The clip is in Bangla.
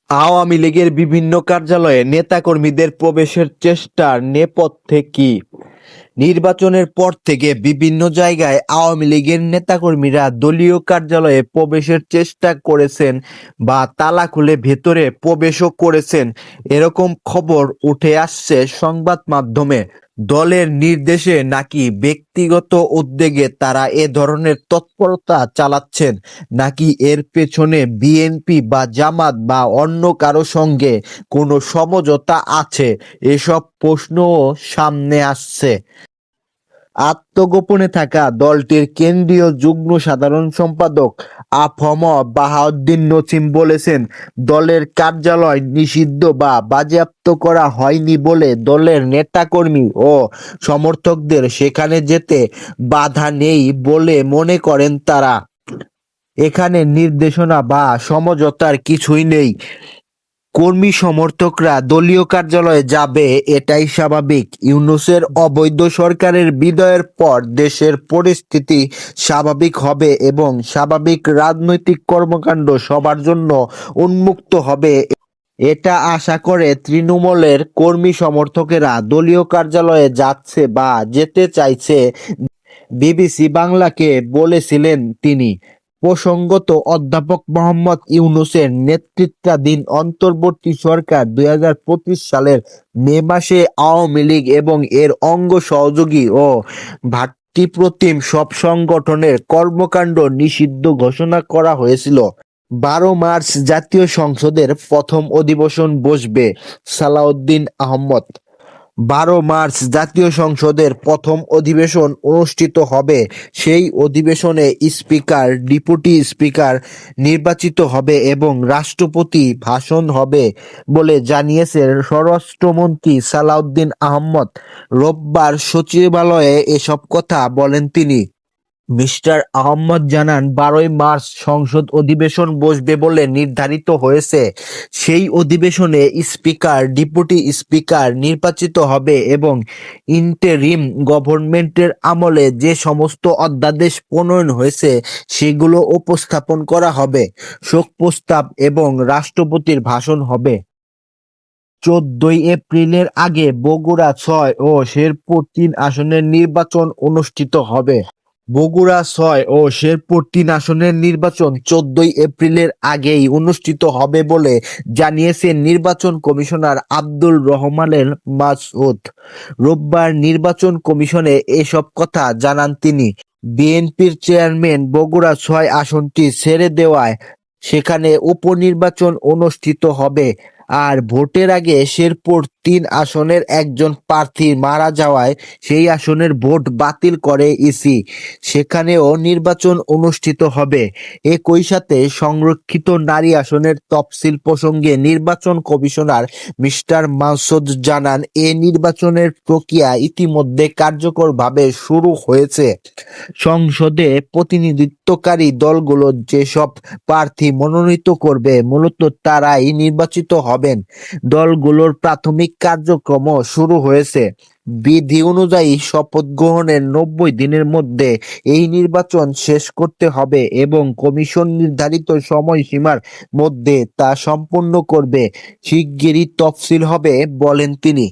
আওয়ামী লীগের বিভিন্ন কার্যালয়ে নেতাকর্মীদের প্রবেশের চেষ্টার নেপথ্যে কি? নির্বাচনের পর থেকে বিভিন্ন জায়গায় আওয়ামী লীগের নেতাকর্মীরা দলীয় কার্যালয়ে প্রবেশের চেষ্টা করেছেন বা তালা খুলে ভেতরে প্রবেশও করেছেন, এরকম খবর উঠে আসছে সংবাদ মাধ্যমে। দলের নির্দেশে নাকি ব্যক্তিগত উদ্যোগে তারা এ ধরনের তৎপরতা চালাচ্ছেন, নাকি এর পেছনে বিএনপি বা জামাত বা অন্য কারো সঙ্গে কোনো সমঝোতা আছে, এসব প্রশ্নও সামনে আসছে। আত্মগোপনে থাকা দলটির কেন্দ্রীয় যুগ্ম সাধারণ সম্পাদক আ.ফ.ম. বাহাউদ্দিন নছিম বলেছেন, দলের কার্যালয় নিষিদ্ধ বা বাজেয়াপ্ত করা হয়নি বলে দলের নেতাকর্মী ও সমর্থকদের সেখানে যেতে বাধা নেই বলে মনে করেন তারা। এখানে নির্দেশনা বা সমঝোতার কিছুই নেই। কর্মী সমর্থকরা দলীয় কার্যালয়ে যাবে, এটাই স্বাভাবিক। ইউনূসের অবৈধ সরকারের বিদায়ের পর দেশের পরিস্থিতি স্বাভাবিক হবে এবং স্বাভাবিক রাজনৈতিক কর্মকাণ্ড সবার জন্য উন্মুক্ত হবে, এটা আশা করে তৃণমূলের কর্মী সমর্থকেরা দলীয় কার্যালয়ে যাচ্ছে বা যেতে চাইছে, বিবিসি বাংলাকে বলেছিলেন তিনি। প্রসঙ্গত, অধ্যাপক মোহাম্মদ ইউনূসের নেতৃত্বাধীন অন্তর্বর্তী সরকার ২০২৫ সালের মে মাসে আওয়ামী লীগ এবং এর অঙ্গ সহযোগী ও ভ্রাতৃপ্রতিম সব সংগঠনের কর্মকাণ্ড নিষিদ্ধ ঘোষণা করা হয়েছিল। ১২ মার্চ জাতীয় সংসদের প্রথম অধিবেশন বসবে। সালাউদ্দিন আহমদ। ১২ মার্চ জাতীয় সংসদের প্রথম অধিবেশন অনুষ্ঠিত হবে। সেই অধিবেশনে স্পিকার, ডেপুটি স্পিকার নির্বাচিত হবে এবং রাষ্ট্রপতি ভাষণ হবে বলে জানিয়েছেন স্বরাষ্ট্রমন্ত্রী সালাউদ্দিন আহমদ। রোববার সচিবালয়ে এসব কথা বলেন তিনি। মিস্টার আহমদ জানান, ১২ মার্চ সংসদ অধিবেশন বসবে বলে নির্ধারিত হয়েছে। সেই অধিবেশনে স্পিকার, ডেপুটি স্পিকার নির্বাচিত হবে এবং ইন্টেরিম গভর্নমেন্টের আমলে যে সমস্ত অধ্যাদেশ প্রণয়ন হয়েছে সেগুলো উপস্থাপন করা হবে। শোক প্রস্তাব এবং রাষ্ট্রপতির ভাষণ হবে। ১৪ এপ্রিলের আগে বগুড়া ৬ ও শেরপুর ৩ আসনের নির্বাচন অনুষ্ঠিত হবে। বগুড়া ৬ ও শেরপুর ৩ আসনের নির্বাচন ১৪ এপ্রিলের আগেই অনুষ্ঠিত হবে বলে জানিয়েছেন নির্বাচন কমিশনার আব্দুর রহমানের মাসউদ। রোববার নির্বাচন কমিশনে এসব কথা জানান তিনি। বিএনপির চেয়ারম্যান বগুড়া ৬ আসনটি ছেড়ে দেওয়ায় সেখানে উপনির্বাচন অনুষ্ঠিত হবে। আর ভোটের আগে শেরপুর ৩ আসনের একজন প্রার্থী মারা যাওয়ায় সেই আসনের ভোট বাতিল করে ইসি। সেখানেও নির্বাচন অনুষ্ঠিত হবে। একই সাথে সংরক্ষিত নারী আসনের তফসিল প্রসঙ্গে নির্বাচন কমিশনার মিস্টার মাসুদ জানান, এ নির্বাচনের প্রক্রিয়া ইতিমধ্যে কার্যকরভাবে শুরু হয়েছে। সংসদে প্রতিনিধিত্বকারী দলগুলো যেসব প্রার্থী মনোনীত করবে মূলত তারাই নির্বাচিত হবেন। দলগুলোর প্রাথমিক কার্যক্রমও শুরু হয়েছে। বিধি অনুযায়ী শপথ গ্রহণের ৯০ দিনের মধ্যে এই নির্বাচন শেষ করতে হবে এবং কমিশন নির্ধারিত সময়সীমার মধ্যে তা সম্পন্ন করবে। শিগগিরই তফসিল হবে বলেন তিনি।